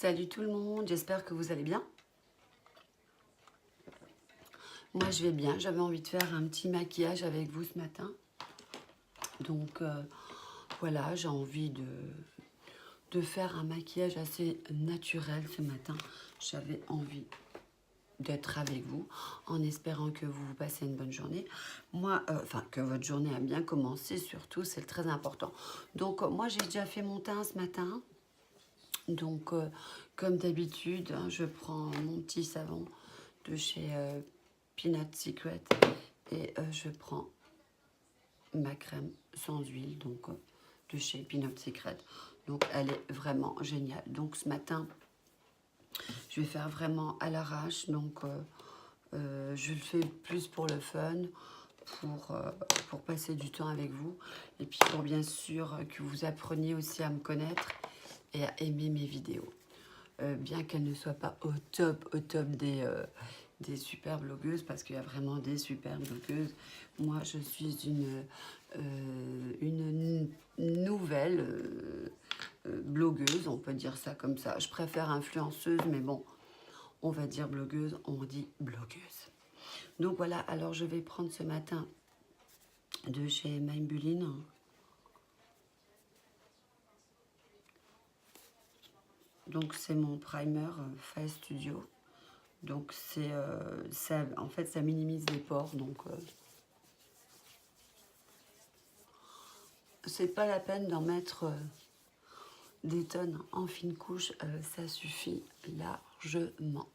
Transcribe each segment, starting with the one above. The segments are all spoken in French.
Salut tout le monde, j'espère que vous allez bien. Moi je vais bien, j'avais envie de faire un petit maquillage avec vous ce matin. Donc voilà, j'ai envie de faire un maquillage assez naturel ce matin. J'avais envie d'être avec vous en espérant que vous passez une bonne journée. Moi, enfin que votre journée a bien commencé surtout, c'est très important. Donc moi j'ai déjà fait mon teint ce matin. Donc, comme d'habitude, hein, je prends mon petit savon de chez Peanut Secret et je prends ma crème sans huile, donc de chez Peanut Secret. Donc, elle est vraiment géniale. Donc, ce matin, je vais faire vraiment à l'arrache. Donc, je le fais plus pour le fun, pour passer du temps avec vous et puis pour bien sûr que vous appreniez aussi à me connaître et à aimer mes vidéos. Bien qu'elle ne soit pas au top des super blogueuses, parce qu'il y a vraiment des super blogueuses. Moi, je suis une nouvelle blogueuse, on peut dire ça comme ça. Je préfère influenceuse, mais bon, on va dire blogueuse, on dit blogueuse. Donc voilà, alors je vais prendre ce matin de chez Maybelline. Donc c'est mon primer Face Studio. Donc c'est ça, en fait ça minimise les pores, donc c'est pas la peine d'en mettre des tonnes en fine couche, ça suffit largement.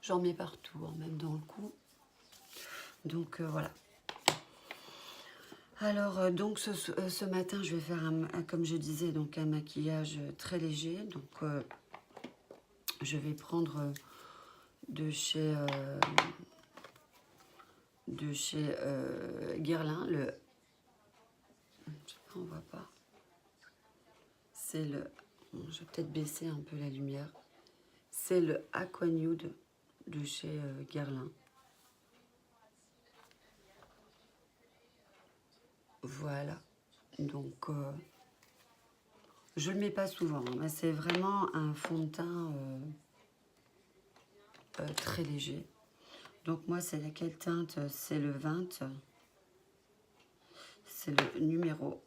J'en mets partout, hein, même dans le cou. Donc voilà. Alors donc ce matin je vais faire comme je disais, donc un maquillage très léger. Donc je vais prendre de chez Guerlain, le, on voit pas, c'est le, je vais peut-être baisser un peu la lumière, c'est le Aqua Nude de chez Guerlain. Voilà, donc je le mets pas souvent, mais c'est vraiment un fond de teint très léger. Donc moi c'est laquelle teinte? C'est le 20, c'est le numéro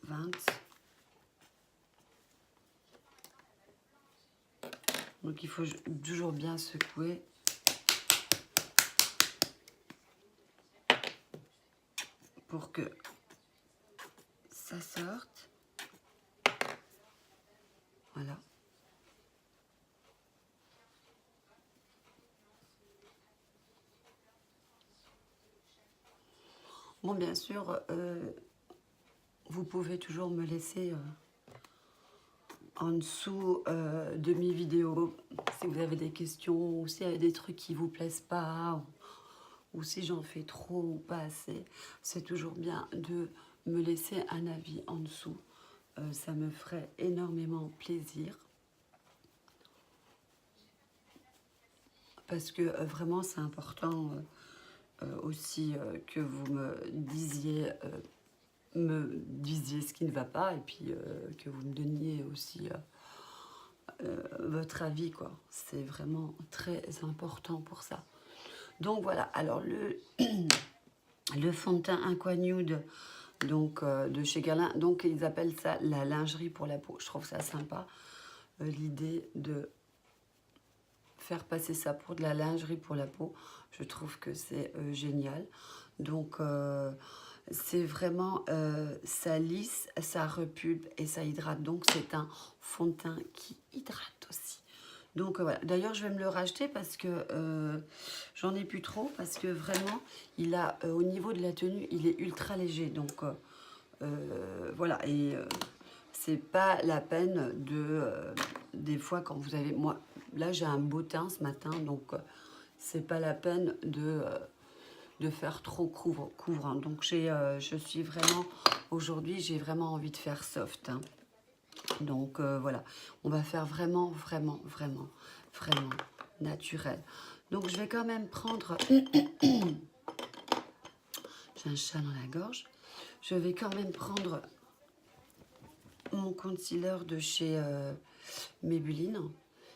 20. Donc il faut toujours bien secouer. Pour que ça sorte. Voilà. Bon, bien sûr, vous pouvez toujours me laisser en dessous de mes vidéos si vous avez des questions ou s'il y a des trucs qui vous plaisent pas ou si j'en fais trop ou pas assez. C'est toujours bien de me laisser un avis en dessous. Ça me ferait énormément plaisir. Parce que vraiment, c'est important aussi que vous me disiez ce qui ne va pas et puis que vous me donniez aussi votre avis, quoi. C'est vraiment très important pour ça. Donc voilà, alors le fond de teint Aqua Nude donc, de chez Guerlain, donc ils appellent ça la lingerie pour la peau. Je trouve ça sympa, l'idée de faire passer ça pour de la lingerie pour la peau. Je trouve que c'est génial. Donc c'est vraiment, ça lisse, ça repulpe et ça hydrate. Donc c'est un fond de teint qui hydrate aussi. Donc voilà, d'ailleurs je vais me le racheter parce que j'en ai plus trop, parce que vraiment il a au niveau de la tenue il est ultra léger. Donc voilà, et c'est pas la peine de des fois quand vous avez, moi là j'ai un beau teint ce matin, donc c'est pas la peine de faire trop couvrant. Donc je suis vraiment, aujourd'hui j'ai vraiment envie de faire soft, hein. Donc voilà, on va faire vraiment naturel. Donc je vais quand même prendre, j'ai un chat dans la gorge, je vais quand même prendre mon concealer de chez Maybelline.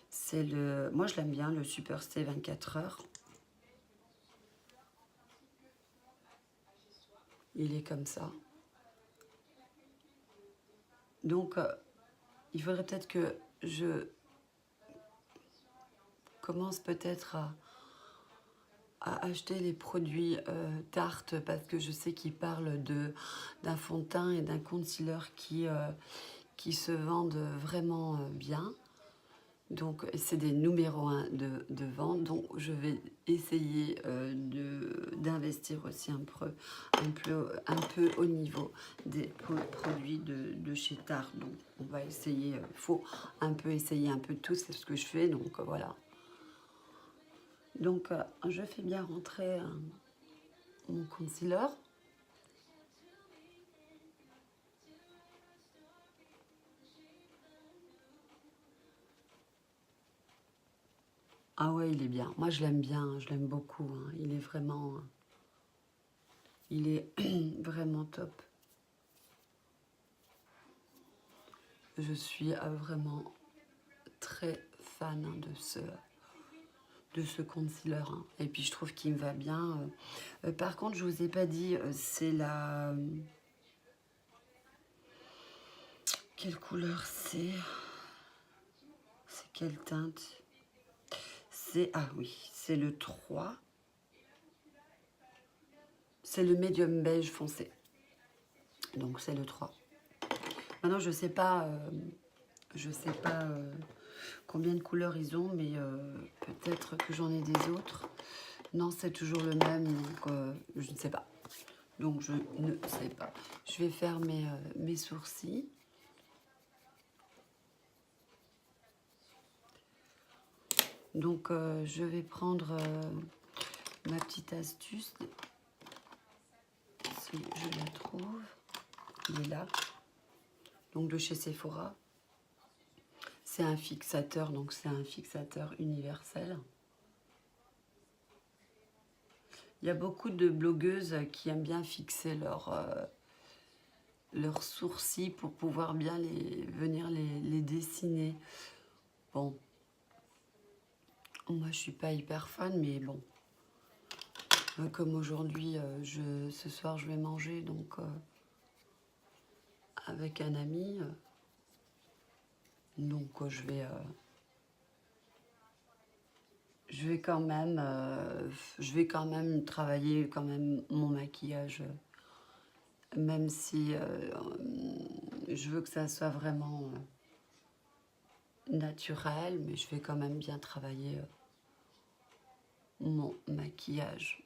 C'est le... Moi, je l'aime bien, le Super Stay 24 heures. Il est comme ça. Donc, il faudrait peut-être que je commence peut-être à acheter les produits Tarte, parce que je sais qu'ils parlent d'un fond de teint et d'un concealer qui se vendent vraiment bien. Donc, c'est des numéros 1 de vente. Donc, je vais essayer d'investir aussi un peu au niveau des produits de chez Tarte. Donc, on va essayer. Il faut un peu essayer un peu de tout. C'est ce que je fais. Donc, voilà. Donc, je fais bien rentrer mon concealer. Ah ouais, il est bien. Moi, je l'aime bien. Je l'aime beaucoup. Hein. Il est vraiment... Il est vraiment top. Je suis vraiment très fan de ce concealer. Hein. Et puis, je trouve qu'il me va bien. Par contre, je vous ai pas dit, c'est la... Quelle couleur c'est? C'est quelle teinte? C'est... Ah oui, c'est le 3. C'est le médium beige foncé. Donc, c'est le 3. Maintenant, je sais pas combien de couleurs ils ont, mais peut-être que j'en ai des autres. Non, c'est toujours le même, donc je ne sais pas. Donc, je ne sais pas. Je vais faire mes sourcils. Donc, je vais prendre ma petite astuce. Si je la trouve. Il est là. Donc, de chez Sephora. C'est un fixateur, donc c'est un fixateur universel. Il y a beaucoup de blogueuses qui aiment bien fixer leurs sourcils pour pouvoir bien venir les dessiner. Bon, moi je suis pas hyper fan, mais bon. Comme aujourd'hui, ce soir je vais manger donc avec un ami. Donc je vais quand même travailler quand même mon maquillage, même si je veux que ça soit vraiment naturel, mais je vais quand même bien travailler mon maquillage.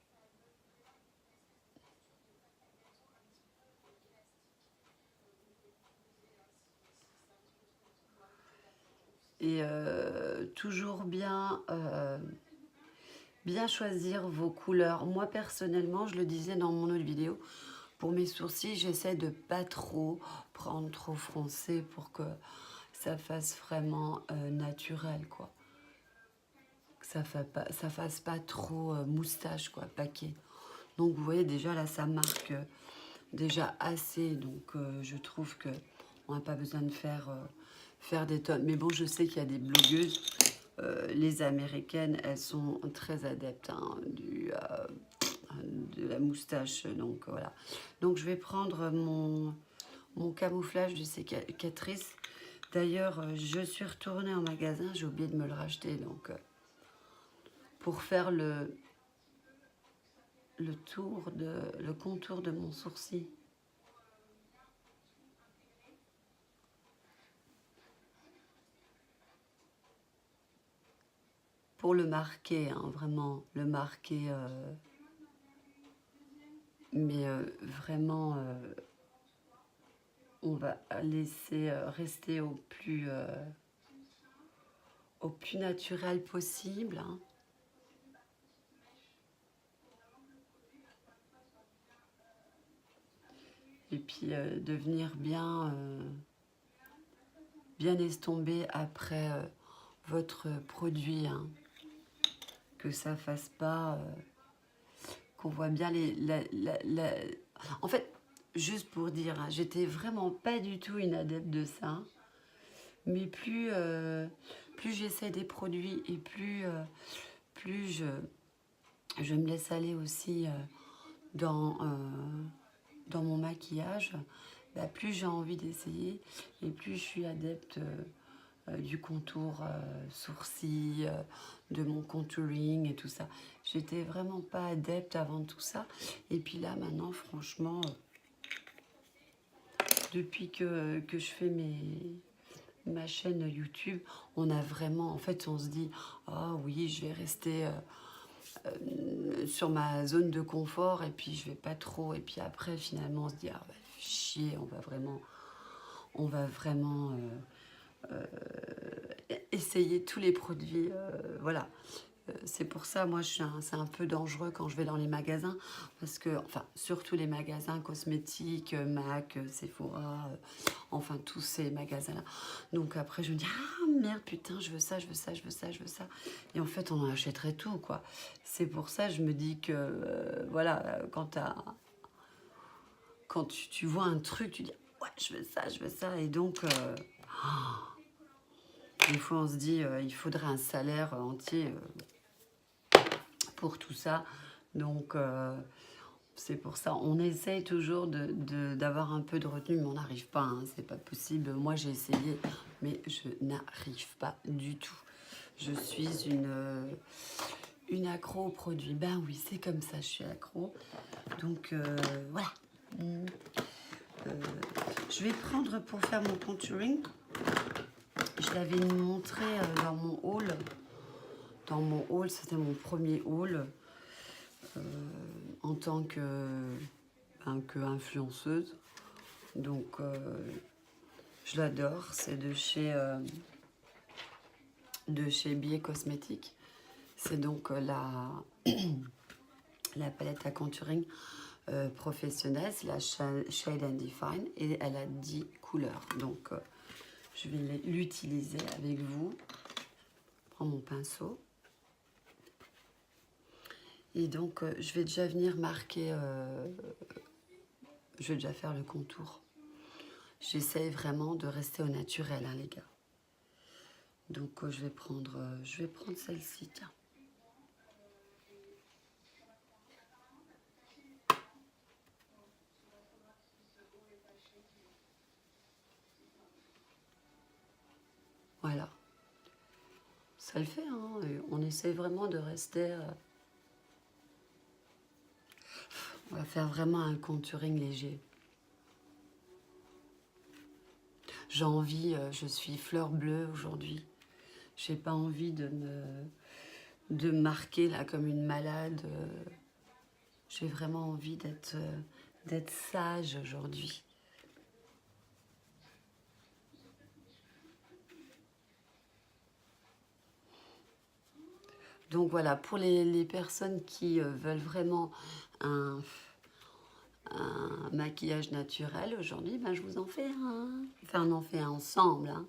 Et toujours bien choisir vos couleurs. Moi, personnellement, je le disais dans mon autre vidéo, pour mes sourcils, j'essaie de pas trop prendre trop foncé pour que ça fasse vraiment naturel, quoi. Que ça fasse pas trop moustache, quoi, paquet. Donc, vous voyez, déjà, là, ça marque déjà assez. Donc, je trouve que on n'a pas besoin de faire des tonnes. Mais bon, je sais qu'il y a des blogueuses, les américaines, elles sont très adeptes hein, de la moustache. Donc, voilà. Donc, je vais prendre mon camouflage de cicatrice. D'ailleurs, je suis retournée en magasin, j'ai oublié de me le racheter. Donc, pour faire le contour de mon sourcil. Pour le marquer, hein, vraiment, le marquer, mais vraiment, on va laisser rester au plus naturel possible. Hein. Et puis de venir bien estomper après votre produit. Hein. Que ça fasse pas... qu'on voit bien en fait, juste pour dire, hein, j'étais vraiment pas du tout une adepte de ça. Mais plus j'essaie des produits et plus je me laisse aller aussi dans mon maquillage, bah, plus j'ai envie d'essayer et plus je suis adepte du contour sourcil, de mon contouring et tout ça. J'étais vraiment pas adepte avant tout ça. Et puis là, maintenant, franchement, depuis que je fais ma chaîne YouTube, on a vraiment, en fait, on se dit, oh oui, je vais rester sur ma zone de confort et puis je vais pas trop. Et puis après, finalement, on se dit, ah bah, chier, on va vraiment essayer tous les produits. Voilà. C'est pour ça, moi, c'est un peu dangereux quand je vais dans les magasins, parce que, enfin, surtout les magasins cosmétiques, MAC, Sephora, enfin, tous ces magasins-là. Donc après, je me dis, ah merde, putain, je veux ça, je veux ça, je veux ça, je veux ça. Et en fait, on en achèterait tout, quoi. C'est pour ça, je me dis que, voilà, quand tu vois un truc, tu dis, ouais, je veux ça, je veux ça. Et donc, des fois, on se dit, il faudrait un salaire entier pour tout ça. Donc, c'est pour ça, on essaye toujours d'avoir un peu de retenue, mais on n'arrive pas, hein, c'est pas possible. Moi, j'ai essayé, mais je n'arrive pas du tout. Je suis une accro aux produits. Ben oui, c'est comme ça, je suis accro. Donc, voilà. Je vais prendre pour faire mon contouring. Je l'avais montré dans mon haul. Dans mon haul, c'était mon premier haul. En tant que influenceuse. Donc, je l'adore. C'est de chez Biais Cosmétiques. C'est donc la palette à contouring professionnelle. C'est la Shade and Define. Et elle a 10 couleurs. Donc, je vais l'utiliser avec vous. Je prends mon pinceau. Et donc, je vais déjà venir marquer, je vais déjà faire le contour. J'essaye vraiment de rester au naturel, hein, les gars. Donc, je vais prendre celle-ci, tiens. Voilà. Ça le fait, hein. On essaie vraiment de rester... on va faire vraiment un contouring léger. J'ai envie, je suis fleur bleue aujourd'hui. J'ai pas envie de me marquer là comme une malade. J'ai vraiment envie d'être sage aujourd'hui. Donc voilà, pour les personnes qui veulent vraiment un maquillage naturel aujourd'hui, ben, je vous en fais un. Enfin, on en fait un ensemble, hein.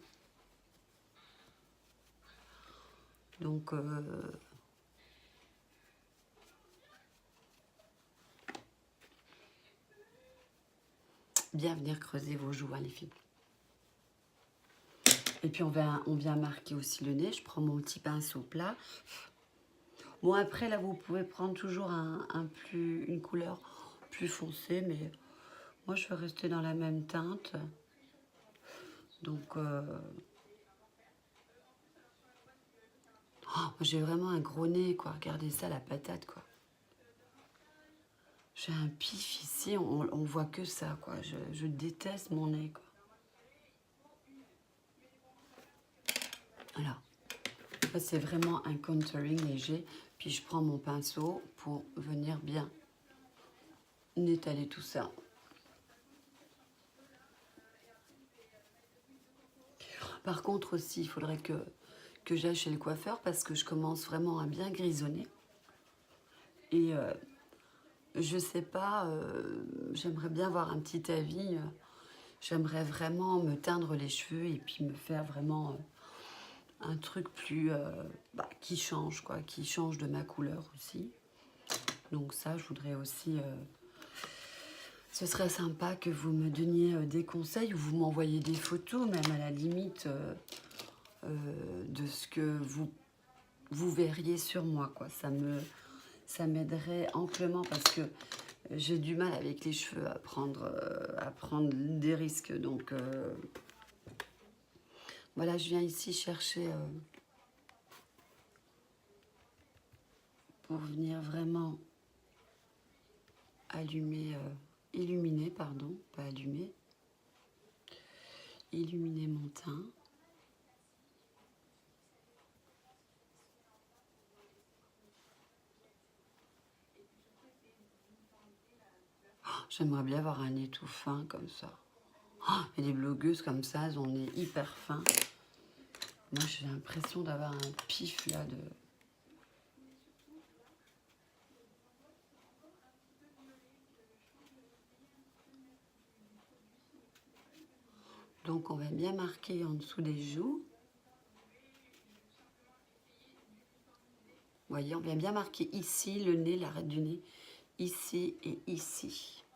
Donc, bien venir creuser vos joues, hein, les filles. Et puis, on vient marquer aussi le nez. Je prends mon petit pinceau plat. Bon, après, là, vous pouvez prendre toujours une couleur plus foncée, mais moi, je vais rester dans la même teinte. Donc, j'ai vraiment un gros nez, quoi. Regardez ça, la patate, quoi. J'ai un pif ici, on voit que ça, quoi. Je déteste mon nez, quoi. Voilà. Ça, c'est vraiment un contouring léger. Puis je prends mon pinceau pour venir bien étaler tout ça. Par contre aussi, il faudrait que j'aille chez le coiffeur parce que je commence vraiment à bien grisonner. Et je sais pas, j'aimerais bien avoir un petit avis. J'aimerais vraiment me teindre les cheveux et puis me faire vraiment un truc plus qui change, quoi, qui change de ma couleur aussi. Donc ça, je voudrais aussi Ce serait sympa que vous me donniez des conseils ou vous m'envoyiez des photos, même à la limite de ce que vous verriez sur moi, quoi. Ça m'aiderait amplement parce que j'ai du mal avec les cheveux à prendre des risques. Donc voilà, je viens ici chercher pour venir vraiment illuminer, pardon, pas allumer, illuminer mon teint. J'aimerais bien avoir un nez tout fin comme ça. Et les blogueuses comme ça, elles ont un nez hyper fin. Moi, j'ai l'impression d'avoir un pif là de... Donc, on va bien marquer en dessous des joues. Vous voyez, on vient bien marquer ici le nez, l'arête du nez, ici et ici.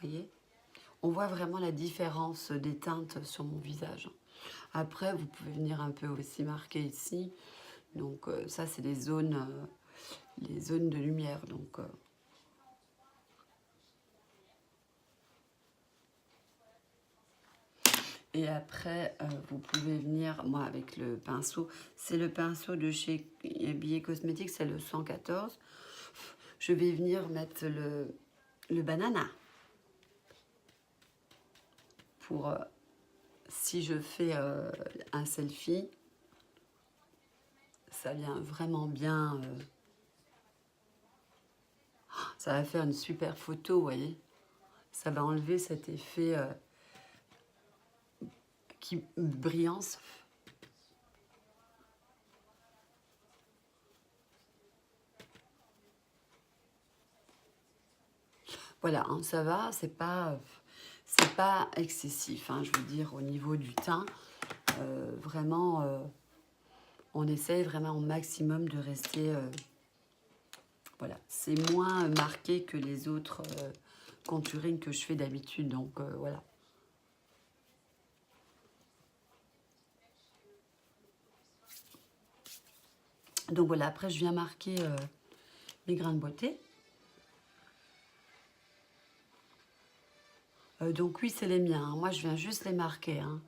Vous voyez? On voit vraiment la différence des teintes sur mon visage. Après, vous pouvez venir un peu aussi marquer ici. Donc ça, c'est les zones de lumière. Donc et après, vous pouvez venir, moi avec le pinceau, c'est le pinceau de chez Billet Cosmétique, c'est le 114. Je vais venir mettre le banana pour si je fais un selfie, ça vient vraiment bien. Ça va faire une super photo, vous voyez. Ça va enlever cet effet qui brillance. Voilà, hein, ça va, c'est pas excessif, hein, je veux dire, au niveau du teint. Vraiment, on essaye vraiment au maximum de rester... voilà, c'est moins marqué que les autres contourings que je fais d'habitude, donc voilà. Donc voilà, après je viens marquer mes grains de beauté. Donc oui, c'est les miens, hein. Moi je viens juste les marquer, hein.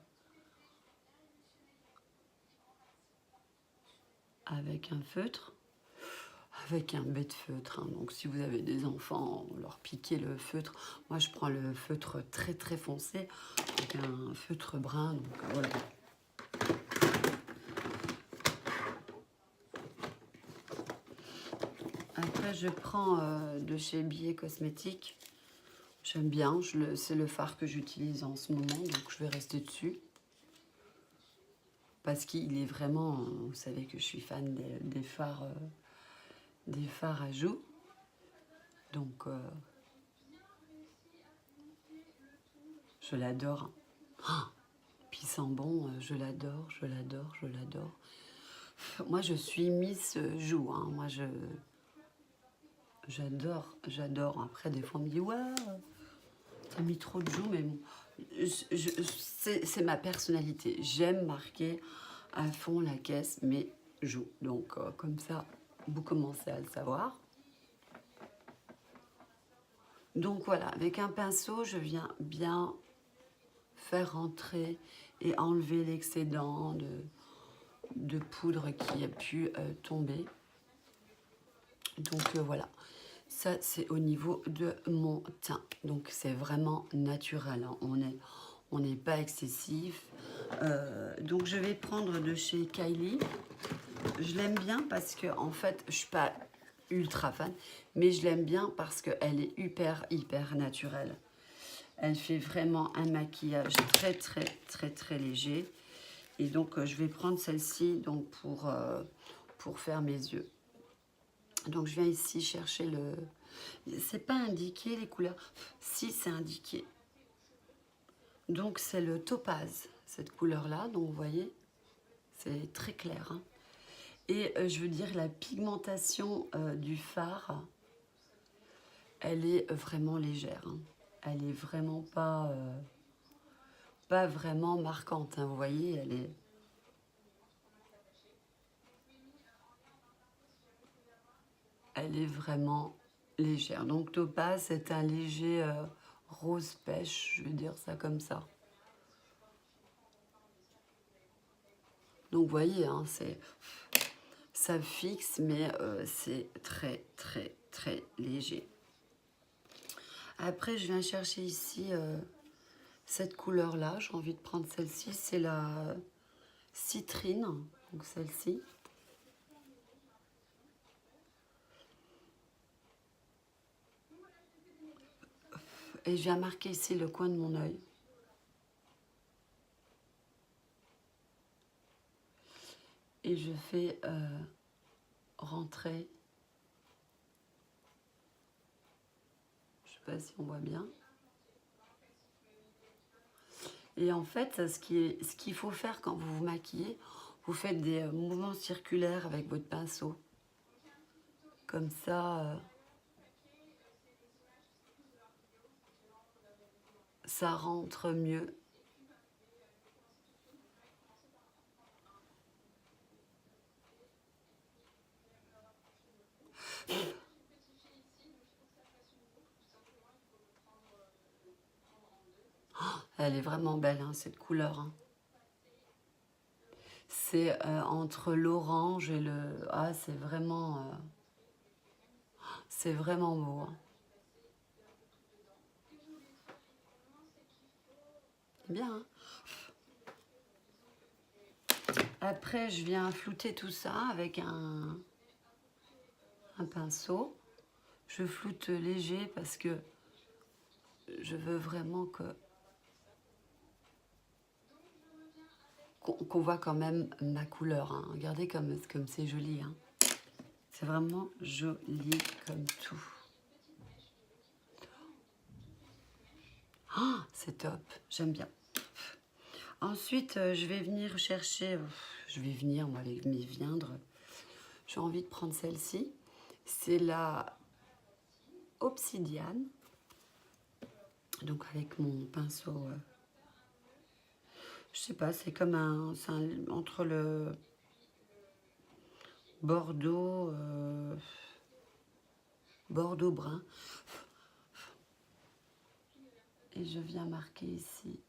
Avec un feutre, avec un bête feutre, hein. Donc si vous avez des enfants, leur piquez le feutre. Moi je prends le feutre très très foncé, avec un feutre brun, donc voilà. Après je prends de chez Billet Cosmétique. J'aime bien, c'est le fard que j'utilise en ce moment, donc je vais rester dessus. Parce qu'il est vraiment, vous savez que je suis fan des fards à joues. Donc, je l'adore. Oh, puis il sent bon, je l'adore, je l'adore, je l'adore. Moi, je suis Miss Joue, hein. Moi, j'adore, j'adore. Après, des fois, on me dit, ouais, t'as mis trop de joues, mais bon, c'est ma personnalité. J'aime marquer à fond la caisse mes joues. Donc, comme ça, vous commencez à le savoir. Donc voilà, avec un pinceau, je viens bien faire rentrer et enlever l'excédent de poudre qui a pu tomber. Donc voilà, ça c'est au niveau de mon teint. Donc c'est vraiment naturel, hein. On n'est pas excessif. Donc je vais prendre de chez Kylie. Je l'aime bien parce que en fait, je suis pas ultra fan, mais je l'aime bien parce qu'elle est hyper naturelle. Elle fait vraiment un maquillage très très léger. Et donc je vais prendre celle-ci donc pour faire mes yeux. Donc je viens ici chercher le... C'est pas indiqué les couleurs. Si, c'est indiqué. Donc c'est le topaz, cette couleur-là. Donc vous voyez, c'est très clair, hein. Et je veux dire, la pigmentation du fard, elle est vraiment légère. Hein. Elle est vraiment pas vraiment marquante. Hein. Vous voyez, elle est vraiment légère. Donc Topaz, c'est un léger rose pêche, je vais dire ça comme ça. Donc vous voyez, hein, ça fixe, mais c'est très très très léger. Après, je viens chercher ici cette couleur-là. J'ai envie de prendre celle-ci. C'est la citrine, donc celle-ci. Et je viens marquer ici le coin de mon œil. Et je fais rentrer. Je sais pas si on voit bien. Et en fait, ce qu'il faut faire quand vous vous maquillez, vous faites des mouvements circulaires avec votre pinceau. Comme ça, ça rentre mieux. Elle est vraiment belle, hein, cette couleur. Hein. C'est entre l'orange et le... Ah, c'est vraiment beau. Hein. C'est bien, hein. Après, je viens flouter tout ça avec un pinceau. Je floute léger parce que je veux vraiment qu'on voit quand même ma couleur. Hein. Regardez comme c'est joli. Hein. C'est vraiment joli comme tout. Oh, c'est top, j'aime bien. Ensuite, je vais venir chercher... je vais venir, moi, les viendres. J'ai envie de prendre celle-ci. C'est la obsidiane. Donc avec mon pinceau... je sais pas, c'est comme entre le bordeaux... bordeaux brun. Et je viens marquer ici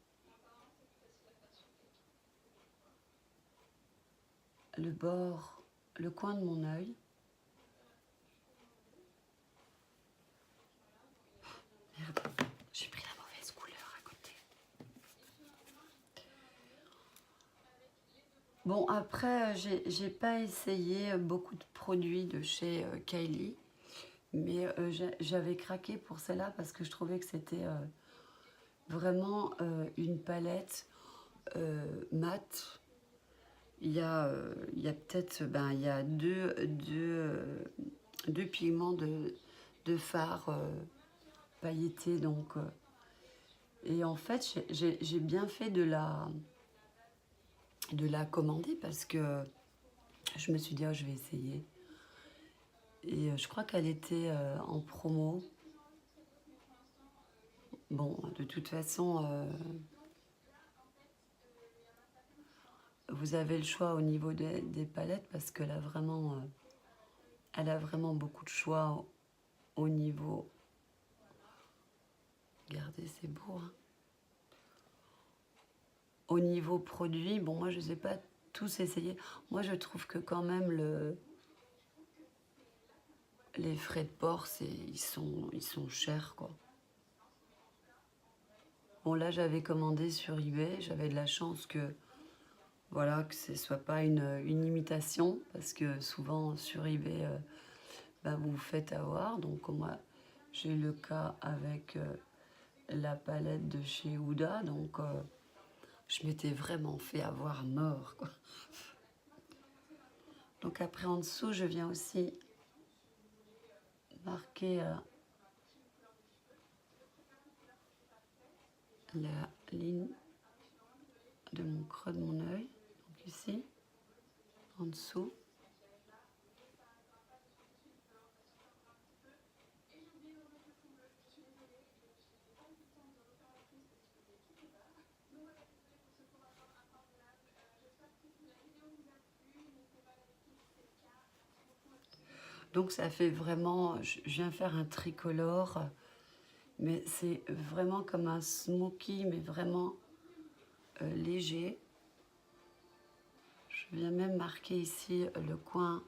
le bord, le coin de mon œil. Merde, j'ai pris la mauvaise couleur à côté. Bon, après, j'ai pas essayé beaucoup de produits de chez Kylie, mais j'avais craqué pour celle-là parce que je trouvais que c'était vraiment une palette mate. Il y a peut-être il y a deux pigments de fard pailletés. Donc, et en fait, j'ai bien fait de la commander parce que je me suis dit, oh, je vais essayer. Et je crois qu'elle était en promo. Bon, de toute façon, vous avez le choix au niveau des palettes parce qu'elle a elle a vraiment beaucoup de choix au niveau... Regardez, c'est beau, hein. Au niveau produit, bon, moi, je ne les ai pas tous essayés. Moi, je trouve que quand même, les frais de port, ils sont chers, quoi. Bon, là, j'avais commandé sur eBay. J'avais de la chance que, voilà, que ce ne soit pas une imitation. Parce que souvent, sur eBay, vous vous faites avoir. Donc, moi, j'ai eu le cas avec la palette de chez Huda. Donc, je m'étais vraiment fait avoir à mort, quoi. Donc, après, en dessous, je viens aussi marquer la ligne de mon creux de mon œil, donc ici, en dessous. Donc ça fait vraiment, je viens faire un tricolore, mais c'est vraiment comme un smoky, mais vraiment léger. Je viens même marquer ici le coin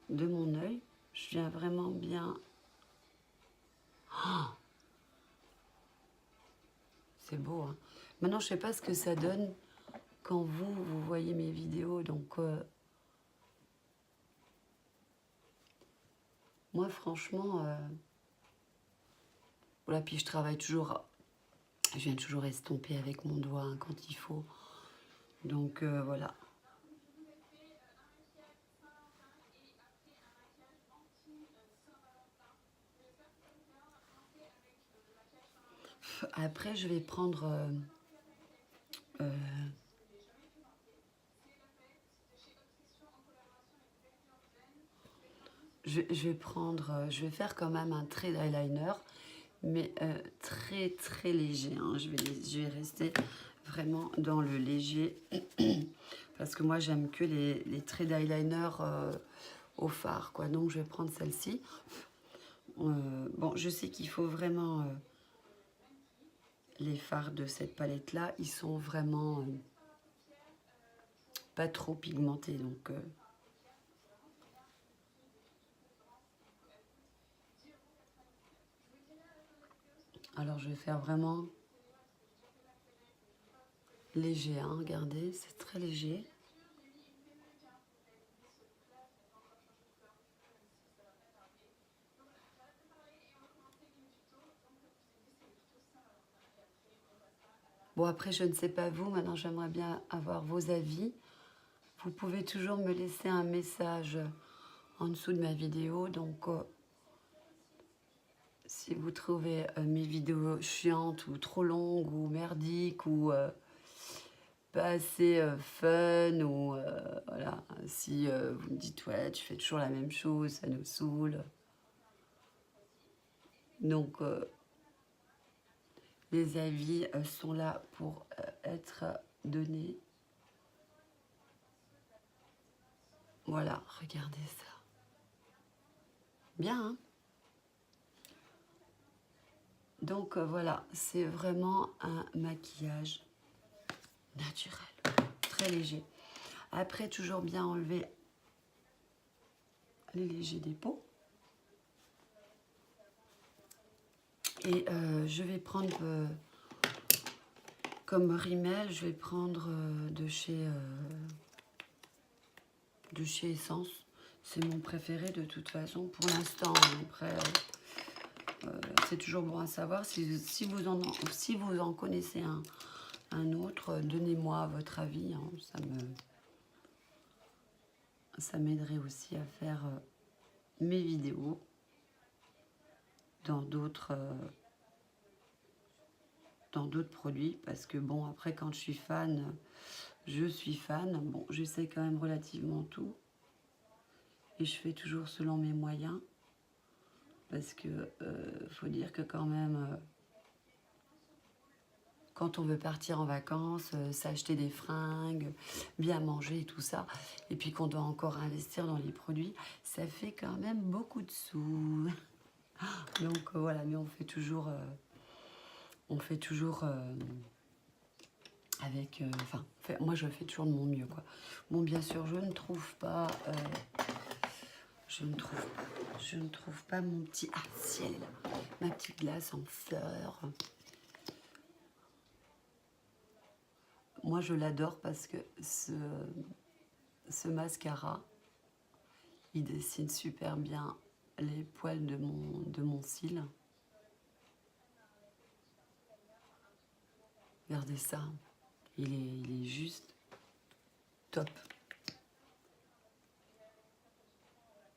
de mon œil. Je viens vraiment bien... Oh, c'est beau, hein. Maintenant, je sais pas ce que ça donne quand vous voyez mes vidéos. Donc, moi, franchement... voilà, puis je travaille toujours... Je viens toujours estomper avec mon doigt hein, quand il faut. Donc, voilà. Après, je vais prendre... euh, je vais faire quand même un trait d'eyeliner, mais très très léger. Hein. Je vais rester vraiment dans le léger, parce que moi j'aime que les traits d'eyeliner au fard, quoi. Donc je vais prendre celle-ci. Bon, je sais qu'il faut vraiment les fards de cette palette-là, ils sont vraiment pas trop pigmentés, donc... alors je vais faire vraiment léger, hein, regardez, c'est très léger. Bon, après, je ne sais pas vous, maintenant j'aimerais bien avoir vos avis. Vous pouvez toujours me laisser un message en dessous de ma vidéo. Donc, si vous trouvez mes vidéos chiantes ou trop longues ou merdiques ou pas assez fun ou voilà, si vous me dites ouais, tu fais toujours la même chose, ça nous saoule. Donc, les avis sont là pour être donnés. Voilà, regardez ça. Bien, hein? Donc voilà, c'est vraiment un maquillage naturel, très léger. Après, toujours bien enlever les légers dépôts. Et je vais prendre, comme rimel, je vais prendre de chez Essence. C'est mon préféré de toute façon pour l'instant. Après, c'est toujours bon à savoir. Si vous en connaissez un autre, donnez-moi votre avis. Hein, ça m'aiderait aussi à faire mes vidéos dans d'autres produits, parce que bon, après quand je suis fan, bon, je sais quand même relativement tout et je fais toujours selon mes moyens, parce que faut dire que quand même quand on veut partir en vacances, s'acheter des fringues, bien manger et tout ça, et puis qu'on doit encore investir dans les produits, ça fait quand même beaucoup de sous. Donc voilà, mais on fait toujours avec, enfin, moi je fais toujours de mon mieux, quoi. Bon, bien sûr, je ne trouve pas mon petit ciel, ma petite glace en fleurs. Moi je l'adore parce que ce mascara, il dessine super bien les poils de mon cil. Regardez ça, il est juste top.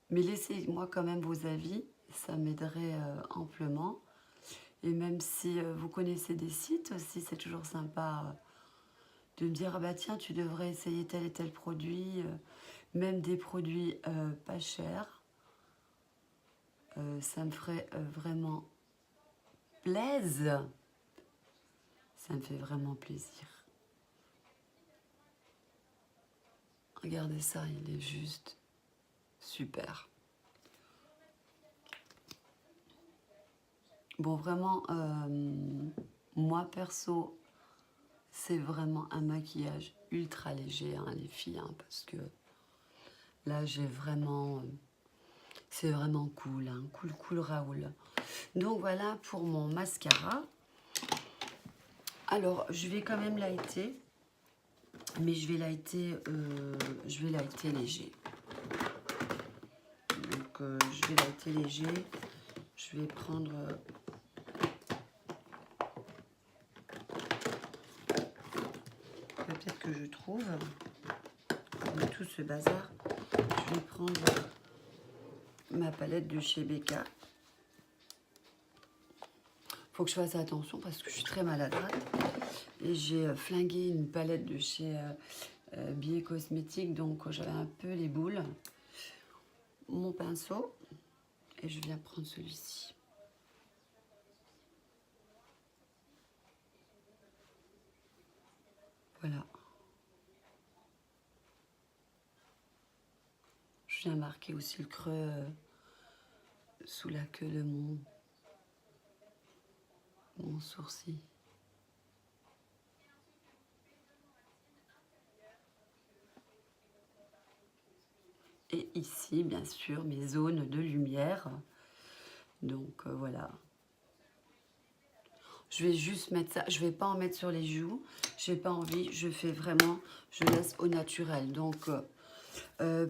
Mais laissez-moi quand même vos avis, ça m'aiderait amplement. Et même si vous connaissez des sites aussi, c'est toujours sympa de me dire, ah bah tiens, tu devrais essayer tel et tel produit, même des produits pas chers. Ça me ferait vraiment plaisir. Ça me fait vraiment plaisir. Regardez ça, il est juste super. Bon, vraiment, moi perso, c'est vraiment un maquillage ultra léger, hein, les filles, hein, parce que là, j'ai vraiment... c'est vraiment cool, hein, cool, cool Raoul. Donc voilà pour mon mascara. Alors, je vais quand même lighter, mais je vais lighter léger. Donc, je vais lighter léger. Je vais prendre... peut-être que je trouve, de tout ce bazar, je vais prendre ma palette de chez Becca. Faut que je fasse attention parce que je suis très maladroite. Et j'ai flingué une palette de chez Biais Cosmétiques, donc j'avais un peu les boules. Mon pinceau, et je viens prendre celui-ci. Voilà. Je viens marquer aussi le creux sous la queue de mon sourcil. Et ici, bien sûr, mes zones de lumière. Donc, voilà. Je vais juste mettre ça. Je ne vais pas en mettre sur les joues. Je n'ai pas envie. Je fais vraiment, je laisse au naturel. Donc,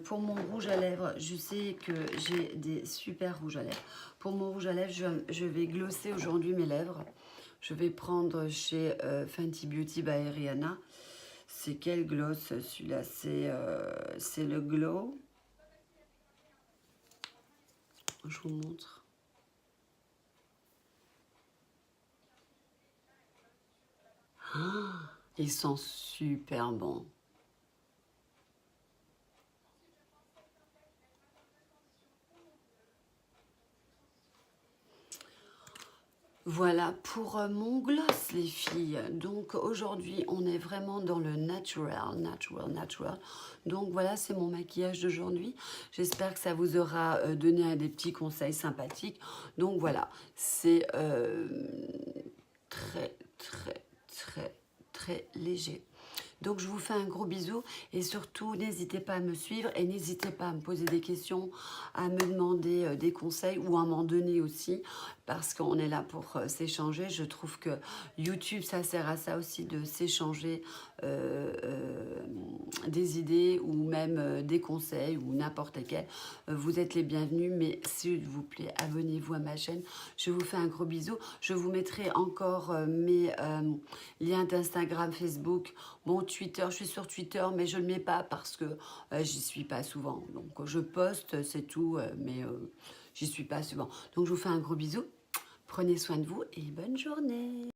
pour mon rouge à lèvres, je sais que j'ai des super rouges à lèvres. Pour mon rouge à lèvres, je vais glosser aujourd'hui mes lèvres. Je vais prendre chez Fenty Beauty by Rihanna. C'est quel gloss celui-là? C'est le Glow. Je vous montre. Oh, ils sont super bons. Voilà pour mon gloss, les filles. Donc aujourd'hui, on est vraiment dans le natural. Donc voilà, c'est mon maquillage d'aujourd'hui. J'espère que ça vous aura donné des petits conseils sympathiques. Donc voilà, c'est très, très, très, très léger. Donc, je vous fais un gros bisou et surtout, n'hésitez pas à me suivre et n'hésitez pas à me poser des questions, à me demander des conseils ou à m'en donner aussi parce qu'on est là pour s'échanger. Je trouve que YouTube, ça sert à ça aussi de s'échanger des idées ou même des conseils ou n'importe quel. Vous êtes les bienvenus, mais s'il vous plaît, abonnez-vous à ma chaîne. Je vous fais un gros bisou. Je vous mettrai encore mes liens d'Instagram, Facebook, mon Twitter. Je suis sur Twitter, mais je ne le mets pas parce que j'y suis pas souvent. Donc, je poste, c'est tout, mais j'y suis pas souvent. Donc, je vous fais un gros bisou. Prenez soin de vous et bonne journée.